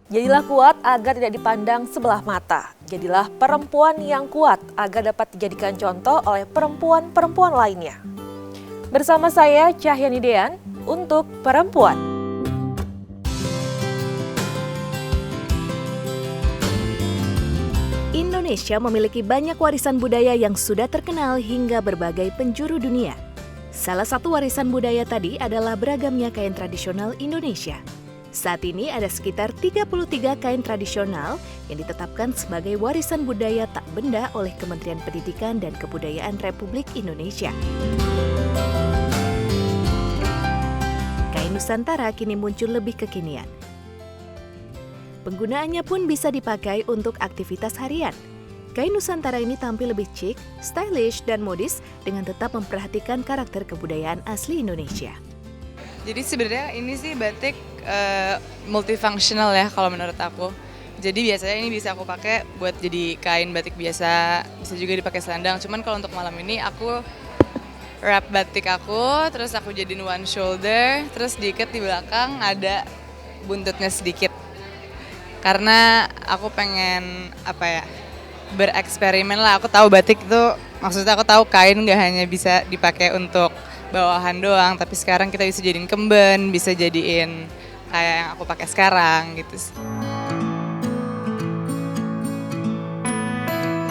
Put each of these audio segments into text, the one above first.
Jadilah kuat agar tidak dipandang sebelah mata. Jadilah perempuan yang kuat agar dapat dijadikan contoh oleh perempuan-perempuan lainnya. Bersama saya Cahyani Dean untuk Perempuan. Indonesia memiliki banyak warisan budaya yang sudah terkenal hingga berbagai penjuru dunia. Salah satu warisan budaya tadi adalah beragamnya kain tradisional Indonesia. Saat ini ada sekitar 33 kain tradisional yang ditetapkan sebagai warisan budaya tak benda oleh Kementerian Pendidikan dan Kebudayaan Republik Indonesia. Kain Nusantara kini muncul lebih kekinian. Penggunaannya pun bisa dipakai untuk aktivitas harian. Kain Nusantara ini tampil lebih chic, stylish, dan modis dengan tetap memperhatikan karakter kebudayaan asli Indonesia. Jadi sebenarnya ini sih batik multifunctional ya kalau menurut aku. Jadi biasanya ini bisa aku pakai buat jadi kain batik biasa, bisa juga dipakai selendang. Cuman kalau untuk malam ini aku wrap batik aku, terus aku jadiin one shoulder, terus diikat di belakang ada buntutnya sedikit. Karena aku pengen bereksperimen lah. Aku tahu batik itu, maksudnya aku tahu kain nggak hanya bisa dipakai untuk bawahan doang, tapi sekarang kita bisa jadiin kemben, bisa jadiin kayak yang aku pakai sekarang gitu sih.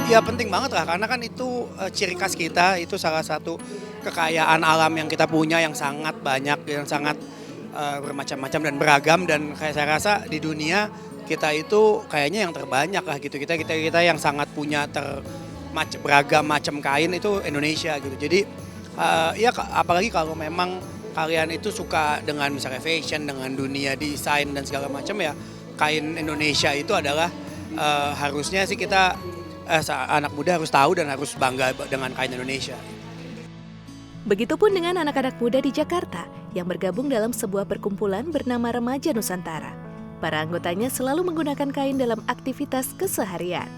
Ya penting banget lah, karena kan itu ciri khas kita, itu salah satu kekayaan alam yang kita punya yang sangat banyak, yang sangat bermacam-macam dan beragam, dan kayak saya rasa di dunia kita itu kayaknya yang terbanyak lah gitu. Kita yang sangat punya beragam macam kain itu Indonesia gitu. Jadi ya apalagi kalau memang kalian itu suka dengan misalnya fashion, dengan dunia desain dan segala macam, ya kain Indonesia itu adalah harusnya sih kita anak muda harus tahu dan harus bangga dengan kain Indonesia. Begitupun dengan anak-anak muda di Jakarta yang bergabung dalam sebuah perkumpulan bernama Remaja Nusantara. Para anggotanya selalu menggunakan kain dalam aktivitas keseharian.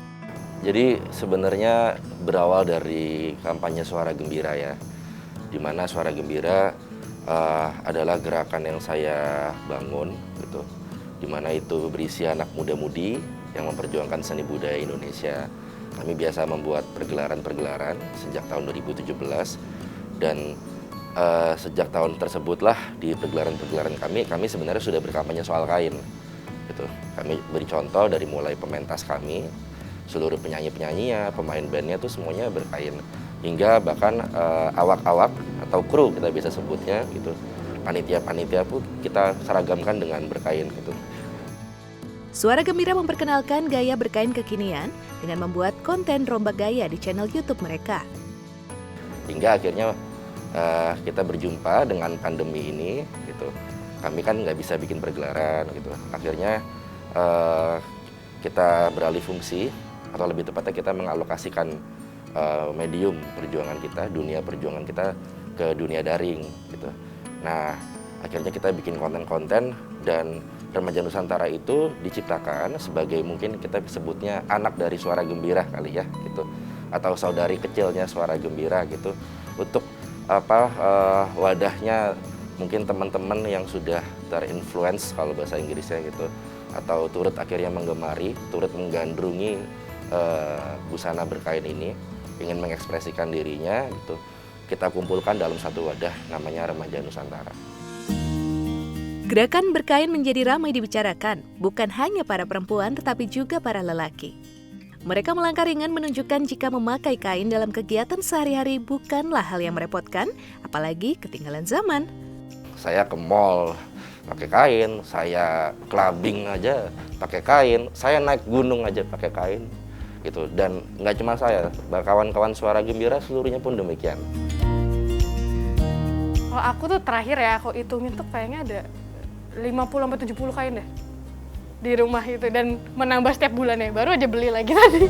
Jadi sebenarnya berawal dari kampanye Suara Gembira ya, di mana Suara Gembira adalah gerakan yang saya bangun gitu, di mana itu berisi anak muda-mudi yang memperjuangkan seni budaya Indonesia. Kami biasa membuat pergelaran-pergelaran sejak tahun 2017, dan sejak tahun tersebutlah di pergelaran-pergelaran kami sebenarnya sudah berkampanye soal kain. Gitu. Kami beri contoh dari mulai pementas kami, seluruh penyanyi-penyanyinya, pemain bandnya itu semuanya berkain, hingga bahkan awak-awak atau kru kita bisa sebutnya gitu, panitia-panitia pun kita seragamkan dengan berkain gitu. Suara Gembira memperkenalkan gaya berkain kekinian dengan membuat konten rombak gaya di channel YouTube mereka. Hingga akhirnya kita berjumpa dengan pandemi ini gitu. Kami kan nggak bisa bikin pergelaran gitu. Akhirnya kita beralih fungsi, atau lebih tepatnya kita mengalokasikan medium perjuangan kita, dunia perjuangan kita ke dunia daring gitu. Nah, akhirnya kita bikin konten-konten, dan Remaja Nusantara itu diciptakan sebagai, mungkin kita sebutnya anak dari Suara Gembira kali ya gitu, atau saudari kecilnya Suara Gembira gitu, untuk wadahnya mungkin teman-teman yang sudah terinfluence kalau bahasa Inggrisnya gitu, atau turut akhirnya menggemari, turut menggandrungi busana berkain ini, ingin mengekspresikan dirinya gitu, kita kumpulkan dalam satu wadah namanya Remaja Nusantara. Gerakan berkain menjadi ramai dibicarakan, bukan hanya para perempuan tetapi juga para lelaki. Mereka melangkah ringan menunjukkan jika memakai kain dalam kegiatan sehari-hari bukanlah hal yang merepotkan, apalagi ketinggalan zaman. Saya ke mall pakai kain, saya clubbing aja pakai kain, saya naik gunung aja pakai kain gitu. Dan nggak cuma saya, kawan-kawan Suara Gembira seluruhnya pun demikian. Kalau aku tuh terakhir ya, aku hitungin tuh kayaknya ada 50-70 kain deh di rumah itu, dan menambah setiap bulannya, baru aja beli lagi tadi.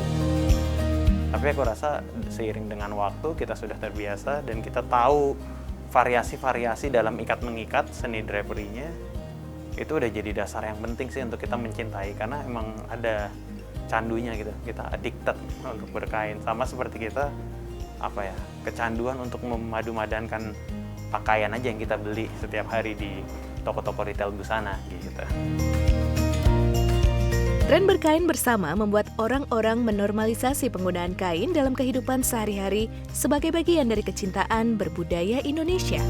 Tapi aku rasa seiring dengan waktu kita sudah terbiasa dan kita tahu variasi-variasi dalam ikat-mengikat seni drapery-nya itu udah jadi dasar yang penting sih untuk kita mencintai, karena emang ada candunya gitu, kita addicted untuk berkain, sama seperti kita kecanduan untuk memadu-madankan pakaian aja yang kita beli setiap hari di toko-toko retail busana gitu. Tren berkain bersama membuat orang-orang menormalisasi penggunaan kain dalam kehidupan sehari-hari sebagai bagian dari kecintaan berbudaya Indonesia.